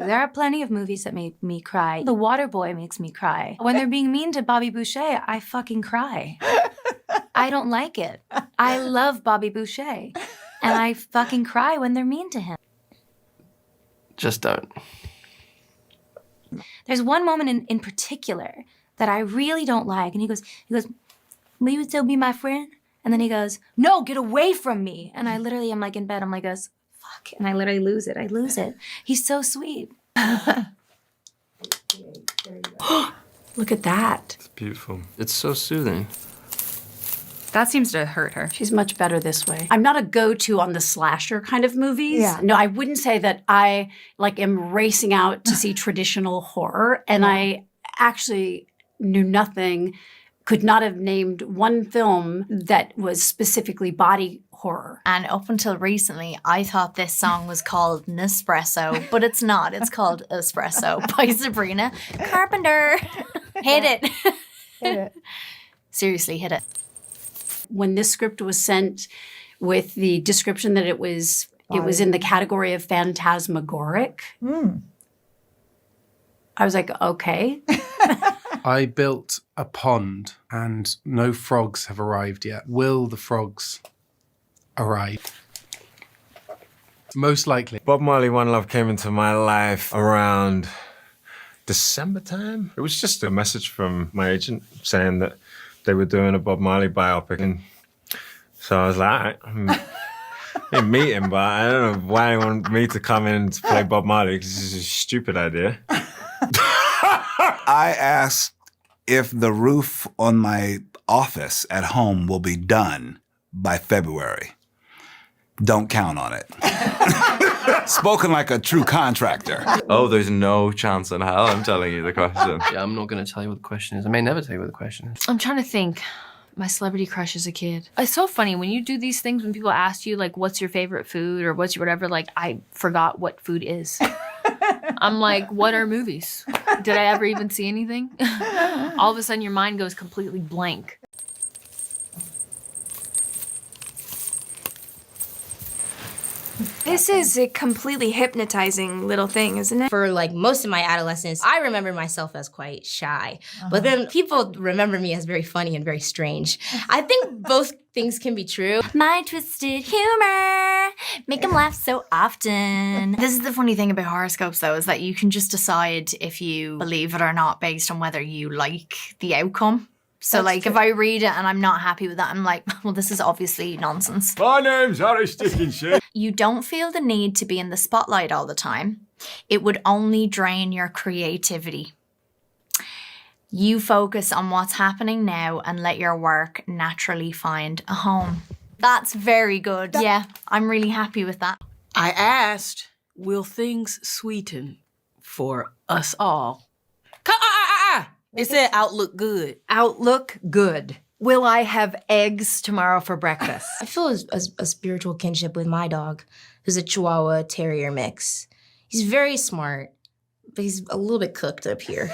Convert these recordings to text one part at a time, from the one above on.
There are plenty of movies that make me cry. The Waterboy makes me cry. When they're being mean to Bobby Boucher, I fucking cry. I don't like it. I love Bobby Boucher. And I fucking cry when they're mean to him. Just don't. There's one moment in particular that I really don't like. And he goes, will you still be my friend? And then he goes, no, get away from me. And I literally am like in bed, I'm like, fuck. And I literally lose it. I lose it. He's so sweet. Look at that. It's beautiful. It's so soothing. That seems to hurt her. She's much better this way. I'm not a go-to on the slasher kind of movies. Yeah. No, I wouldn't say that I am racing out to see traditional horror. And I actually knew nothing, could not have named one film that was specifically body horror. And up until recently, I thought this song was called Nespresso, but it's not. It's called Espresso by Sabrina Carpenter. Hit it. Hit it. Seriously, hit it. When this script was sent with the description that it was in the category of phantasmagoric, I was like, okay. I built a pond and no frogs have arrived yet. Will the frogs arrive? Most likely. Bob Marley One Love came into my life around December time. It was just a message from my agent saying that they were doing a Bob Marley biopic. And so I was like, all right, I didn't meet him, but I don't know why they want me to come in to play Bob Marley because this is a stupid idea. I asked if the roof on my office at home will be done by February. Don't count on it. Spoken like a true contractor. Oh, there's no chance in hell I'm telling you the question. Yeah, I'm not going to tell you what the question is. I may never tell you what the question is. I'm trying to think. My celebrity crush as a kid. It's so funny when you do these things, when people ask you, like, what's your favorite food or what's your whatever, like, I forgot what food is. I'm like, what are movies? Did I ever even see anything? All of a sudden, your mind goes completely blank. This is a completely hypnotizing little thing, isn't it? For like most of my adolescence, I remember myself as quite shy. But then people remember me as very funny and very strange. I think both things can be true. My twisted humor, make them laugh so often. This is the funny thing about horoscopes though, is that you can just decide if you believe it or not based on whether you like the outcome. So that's like, true. If I read it and I'm not happy with that, I'm like, well, this is obviously nonsense. My name's Harry Dickinson. You don't feel the need to be in the spotlight all the time. It would only drain your creativity. You focus on what's happening now and let your work naturally find a home. That's very good. Yeah, I'm really happy with that. I asked, will things sweeten for us all? It said outlook good. Outlook good. Will I have eggs tomorrow for breakfast? I feel a spiritual kinship with my dog, who's a Chihuahua Terrier mix. He's very smart, but he's a little bit cooked up here.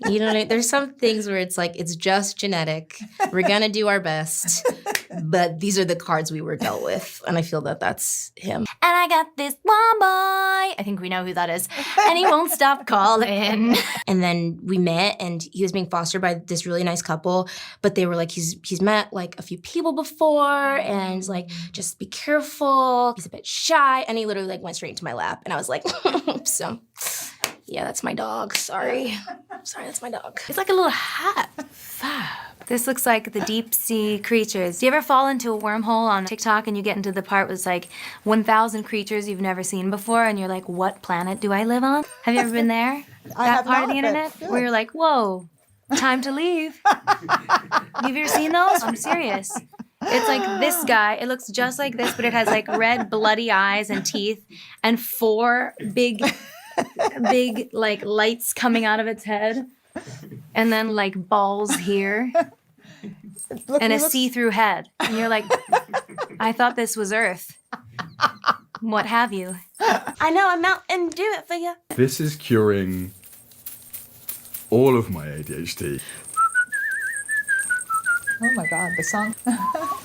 You know what I mean? There's some things where it's like, it's just genetic. We're gonna do our best, but these are the cards we were dealt with. And I feel that that's him. And I got this one boy, I think we know who that is, and he won't stop calling. And then we met and he was being fostered by this really nice couple, but they were like, he's met like a few people before and like, just be careful. He's a bit shy. And he literally like went straight into my lap. And I was like, so yeah, that's my dog. Sorry, that's my dog. It's like a little hat. This looks like the deep sea creatures. Do you ever fall into a wormhole on TikTok and you get into the part where it's like 1,000 creatures you've never seen before and you're like, what planet do I live on? Have you ever been there? That part of the internet where you're like, whoa, time to leave. Have you ever seen those? I'm serious. It's like this guy, it looks just like this, but it has like red bloody eyes and teeth and 4 big like lights coming out of its head and then like balls here and a see-through head. And you're like, I thought this was Earth. What have you? I know, I'm out and do it for you. This is curing all of my ADHD. Oh my God, the song. Oh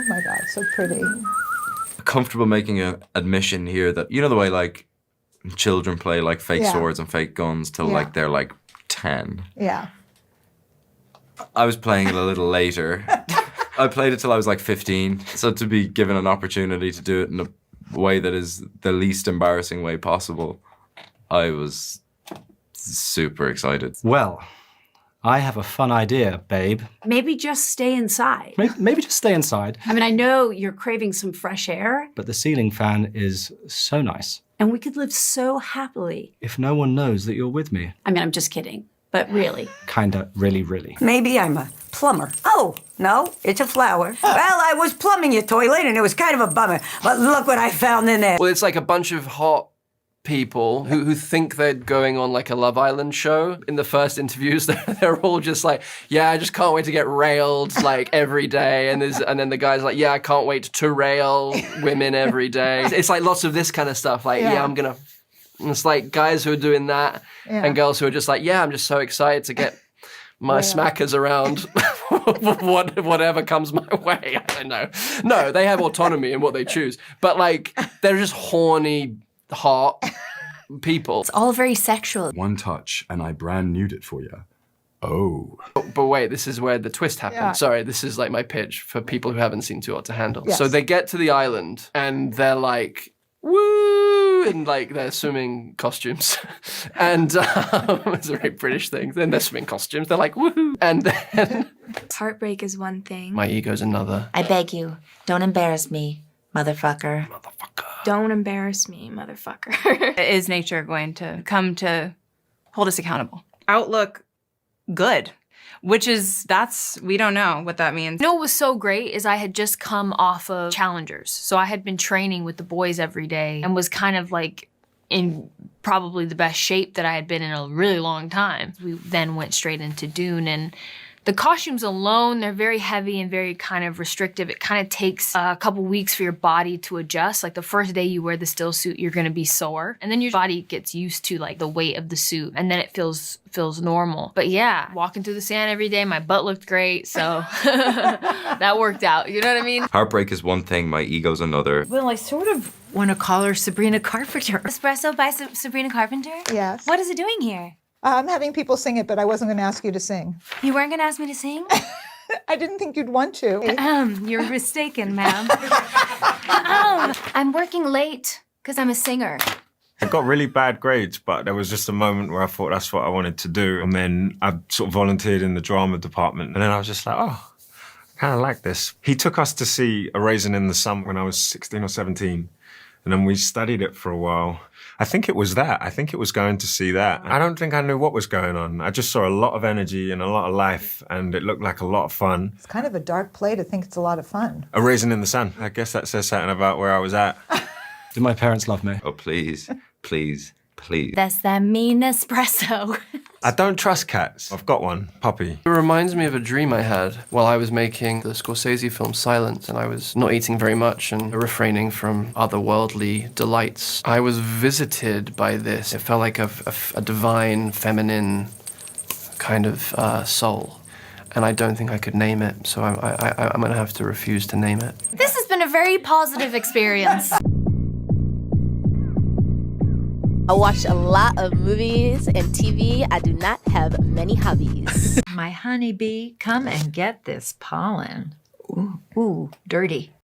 my God, so pretty. comfortable making an admission here that, you know the way like children play like fake swords and fake guns till like they're like 10. Yeah. I was playing it a little later. I played it till I was like 15. So to be given an opportunity to do it in a way that is the least embarrassing way possible, I was super excited. Well, I have a fun idea, babe. Maybe just stay inside. Maybe just stay inside. I mean, I know you're craving some fresh air, But the ceiling fan is so nice. and we could live so happily. If no one knows that you're with me. I mean, I'm just kidding, but really. Kinda, really, really. Maybe I'm a plumber. Oh, no, it's a flower. Well, I was plumbing your toilet and it was kind of a bummer, but look what I found in there. Well, it's like a bunch of hot people who think they're going on like a Love Island show. In the first interviews, they're all just like, yeah, I just can't wait to get railed like every day. And then the guy's like, yeah, I can't wait to rail women every day. It's like lots of this kind of stuff. Like, yeah, I'm gonna. And it's like guys who are doing that and girls who are just like, yeah, I'm just so excited to get my smackers around whatever comes my way. I don't know. No, they have autonomy in what they choose. But like, they're just horny, hot people. It's all very sexual. One touch and I brand newed it for you. Oh. But wait, this is where the twist happens. Yeah. Sorry, this is like my pitch for people who haven't seen Too Hot to Handle. Yes. So they get to the island and they're like, woo, in like their swimming costumes. And it's a very British thing. Then they're swimming costumes. They're like, woo. And then Heartbreak is one thing. my ego's another. I beg you, don't embarrass me, motherfucker. Don't embarrass me, motherfucker. Is nature going to come to hold us accountable? Outlook, good. Which is, we don't know what that means. You know what was so great is I had just come off of Challengers. So I had been training with the boys every day and was kind of like in probably the best shape that I had been in a really long time. We then went straight into Dune, and the costumes alone, they're very heavy and very kind of restrictive. It kind of takes a couple weeks for your body to adjust. Like the first day you wear the still suit, you're gonna be sore. And then your body gets used to like the weight of the suit, and then it feels normal. But yeah, walking through the sand every day, my butt looked great, so that worked out, you know what I mean? Heartbreak is one thing, my ego's another. Well, I sort of want to call her Sabrina Carpenter. Espresso by Sabrina Carpenter? Yes. What is it doing here? I'm having people sing it, but I wasn't going to ask you to sing. You weren't gonna ask me to sing? I didn't think you'd want to. You're mistaken, ma'am. I'm working late because I'm a singer. I got really bad grades, but there was just a moment where I thought that's what I wanted to do. And then I sort of volunteered in the drama department. And then I was just like, oh, I kind of like this. He took us to see A Raisin in the Sun when I was 16 or 17. And then we studied it for a while. I think it was that. I think it was going to see that. I don't think I knew what was going on. I just saw a lot of energy and a lot of life, and it looked like a lot of fun. It's kind of a dark play to think it's a lot of fun. A Raisin in the Sun. I guess that says something about where I was at. Did my parents love me? Oh, please, please, please. That's that mean espresso. I don't trust cats. I've got one, Puppy. It reminds me of a dream I had while I was making the Scorsese film Silence, and I was not eating very much and refraining from otherworldly delights. I was visited by this. It felt like a divine, feminine kind of soul. And I don't think I could name it, so I'm gonna have to refuse to name it. This has been a very positive experience. I watch a lot of movies and TV. I do not have many hobbies. My honeybee, come and get this pollen. Ooh, dirty.